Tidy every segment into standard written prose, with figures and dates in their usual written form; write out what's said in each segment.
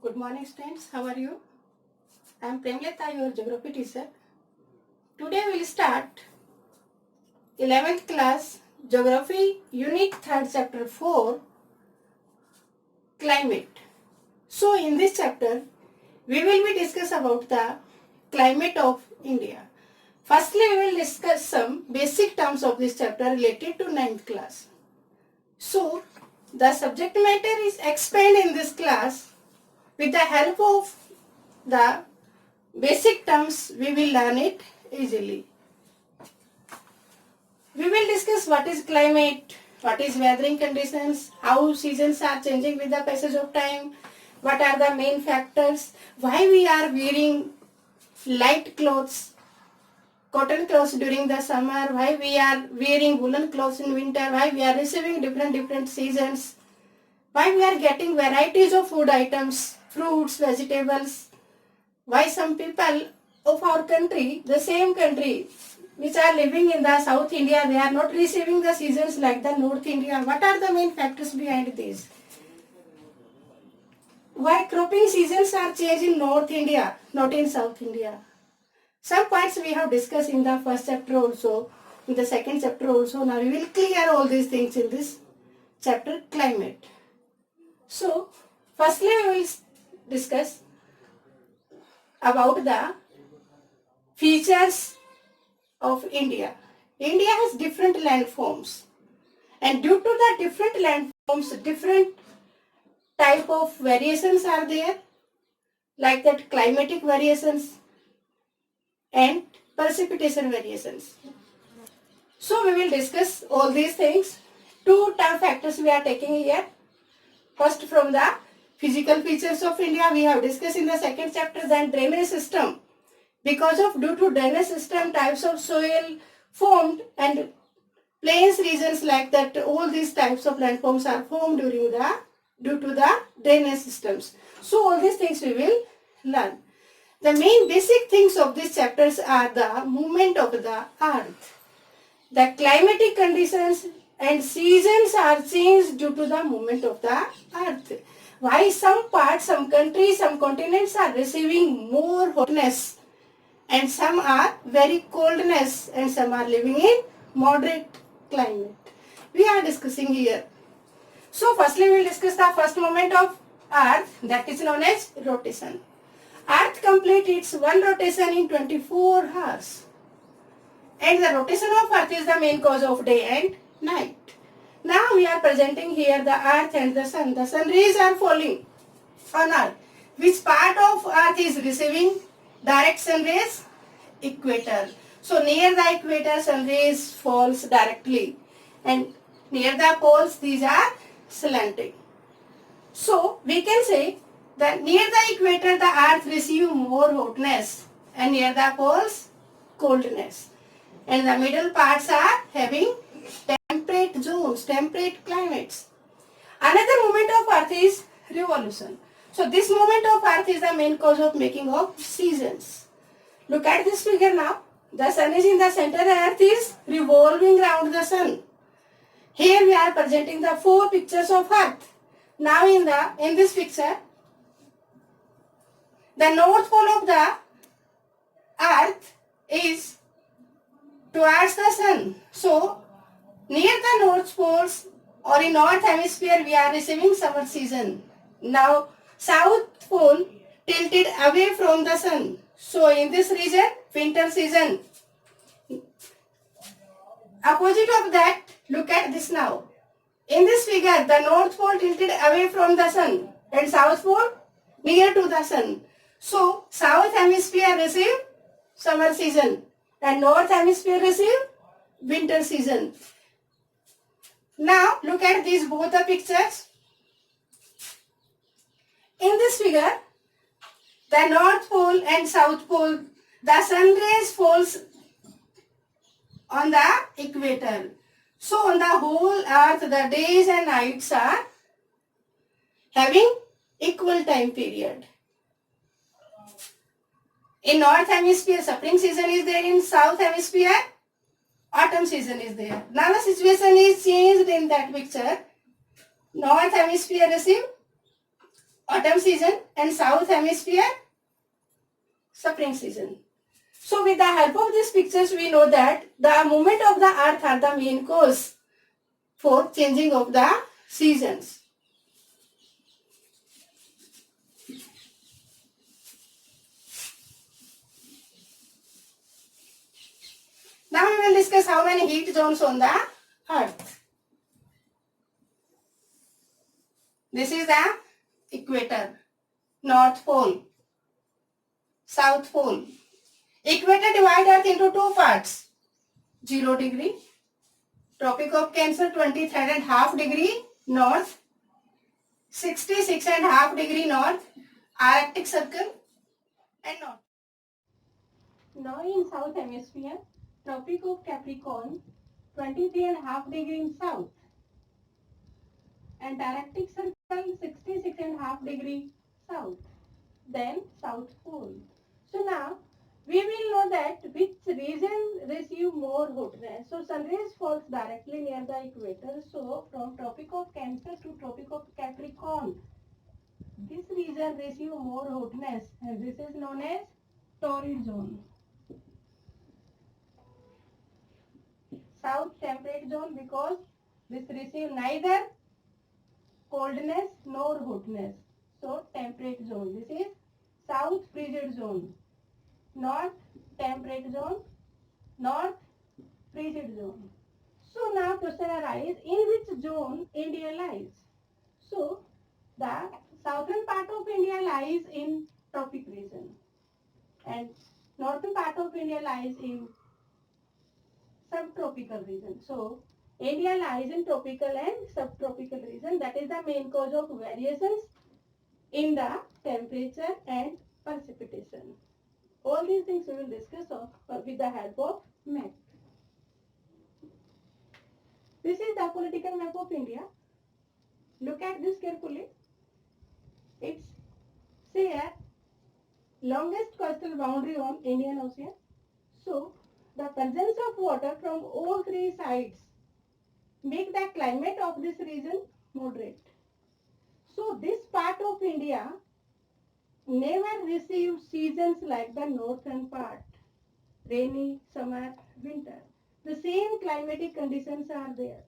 Good morning, students. How are you? I am Premlata, your geography teacher. Today we will start 11th class Geography Unit 3rd Chapter 4 Climate. So in this chapter we will be discuss about the climate of India. Firstly we will discuss some basic terms of this chapter related to 9th class. So the subject matter is explained in this class. With the help of the basic terms we will learn it easily. We will discuss what is climate, what is weathering conditions, how seasons are changing with the passage of time, what are the main factors, why we are wearing light clothes, cotton clothes during the summer, why we are wearing woolen clothes in winter, why we are receiving different seasons, why we are getting varieties of food items, fruits, vegetables, why some people of our country, the same country, which are living in the South India, they are not receiving the seasons like the North India. What are the main factors behind this? Why cropping seasons are changed in North India, not in South India? Some points we have discussed in the first chapter also, in the second chapter also. Now we will clear all these things in this chapter, climate. So, firstly we will discuss about the features of India. India has different landforms, and due to the different landforms, different type of variations are there, like that climatic variations and precipitation variations. So we will discuss all these things. Two term factors we are taking here. First, from the physical features of India we have discussed in the second chapter. Then drainage system. Because of due to drainage system, types of soil formed and plains regions like that, all these types of landforms are formed due to the drainage systems. So all these things we will learn. The main basic things of these chapters are the movement of the earth. The climatic conditions and seasons are changed due to the movement of the earth. Why some parts, some countries, some continents are receiving more hotness, and some are very coldness, and some are living in moderate climate. We are discussing here. So firstly we will discuss the first moment of earth, that is known as rotation. Earth completes its one rotation in 24 hours. And the rotation of earth is the main cause of day and night. Now we are presenting here the earth and the sun. The sun rays are falling on earth. Which part of earth is receiving direct sun rays? Equator. So near the equator sun rays falls directly, and near the poles these are slanting. So we can say that near the equator the earth receives more hotness, and near the poles coldness, and the middle parts are having temperate zones, temperate climates. Another movement of earth is revolution. So this movement of earth is the main cause of making of seasons. Look at this figure now. The sun is in the center, the earth is revolving around the sun. Here we are presenting the four pictures of earth. Now in this picture, the north pole of the earth is towards the sun. So near the north poles or in north hemisphere we are receiving summer season. Now south pole tilted away from the sun. So in this region winter season. Opposite of that, look at this now. In this figure, the north pole tilted away from the sun and south pole near to the sun. So south hemisphere receive summer season and north hemisphere receive winter season. Now look at these both the pictures. In this figure, the north pole and south pole, the sun rays falls on the equator. So on the whole earth, the days and nights are having equal time period. In north hemisphere, spring season is there. In south hemisphere, autumn season is there. Now the situation is changed in that picture. North hemisphere receive autumn season, and south hemisphere spring season. So with the help of these pictures, we know that the movement of the earth are the main cause for changing of the seasons. Now we will discuss how many heat zones on the earth. This is the equator, north pole, south pole. Equator divide earth into two parts. 0 degree, Tropic of Cancer 23.5 degree north, 66.5 degree north, Arctic Circle and north. Now in south hemisphere, Tropic of Capricorn 23.5 degree in south, and Arctic Circle 66.5 degree south, then South Pole. So now we will know that which region receive more hotness. So sun rays falls directly near the equator. So from Tropic of Cancer to Tropic of Capricorn, this region receive more hotness, and this is known as torrid zone. South temperate zone, because this receive neither coldness nor hotness. So temperate zone. This is south frigid zone. North temperate zone, north frigid zone. So now question arises, in which zone India lies? So the southern part of India lies in tropic region, and northern part of India lies in subtropical region. So India lies in tropical and subtropical region. That is the main cause of variations in the temperature and precipitation. All these things we will discuss with the help of map. This is the political map of India. Look at this carefully. It's say longest coastal boundary on Indian Ocean. So the presence of water from all three sides make the climate of this region moderate. So this part of India never receives seasons like the northern part, rainy, summer, winter. The same climatic conditions are there.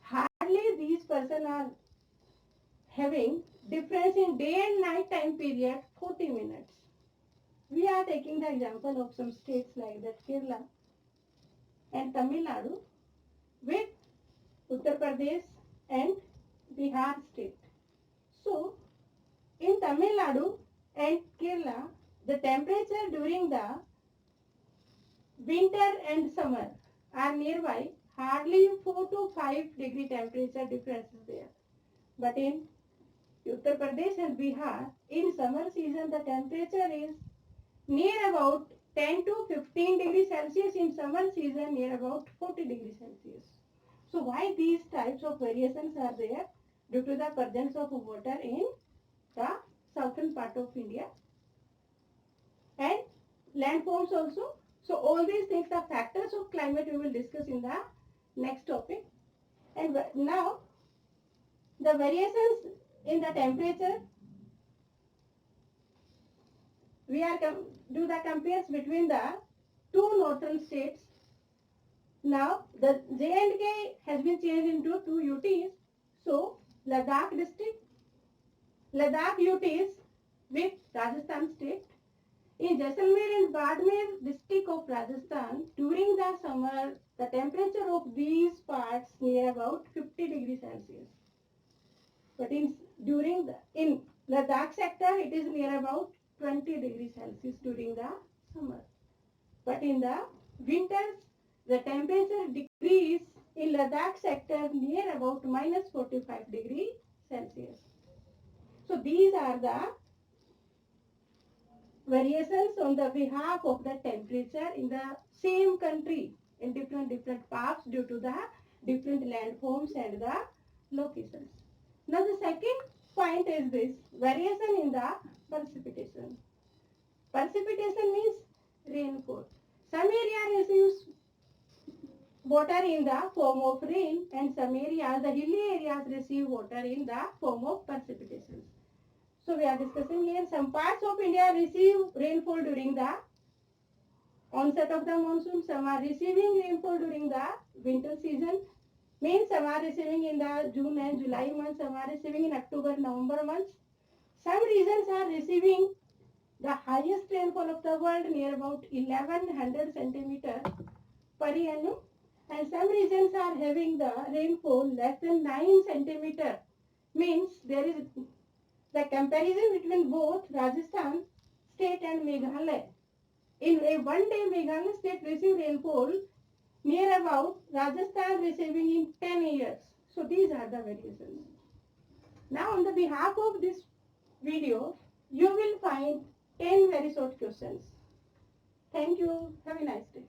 Hardly these persons are having difference in day and night time period 40 minutes. We are taking the example of some states like that Kerala and Tamil Nadu with Uttar Pradesh and Bihar state. So in Tamil Nadu and Kerala, the temperature during the winter and summer are nearby, hardly 4 to 5 degree temperature difference is there. But in Uttar Pradesh and Bihar, in summer season the temperature is near about 10 to 15 degrees Celsius, in summer season near about 40 degrees Celsius. So why these types of variations are there? Due to the presence of water in the southern part of India and landforms also. So all these things are factors of climate we will discuss in the next topic. And now the variations in the temperature, we are do the compares between the two northern states. Now the J&K has been changed into two UTs. So Ladakh district, Ladakh UTs with Rajasthan state. In Jaisalmer and Badmer district of Rajasthan, during the summer, the temperature of these parts near about 50 degrees Celsius. But in Ladakh sector, it is near about 20 degrees Celsius during the summer. But in the winters, the temperature decrease in Ladakh sector near about minus 45 degrees Celsius. So these are the variations on the behalf of the temperature in the same country in different parts due to the different landforms and the locations. Now the second point is this variation in the precipitation. Precipitation means rainfall. Some area receives water in the form of rain, and some areas, the hilly areas, receive water in the form of precipitation. So we are discussing here some parts of India receive rainfall during the onset of the monsoon. Some are receiving rainfall during the winter season. Means some are receiving in the June and July months. Some are receiving in October, November months. Some regions are receiving the highest rainfall of the world, near about 1100 centimeter per annum, and some regions are having the rainfall less than 9 centimeter. Means there is the comparison between both Rajasthan state and Meghalaya. In a one day, Meghalaya state receive rainfall near about Rajasthan receiving in 10 years. So these are the variations. Now on the behalf of this video, you will find 10 very short questions. Thank you. Have a nice day.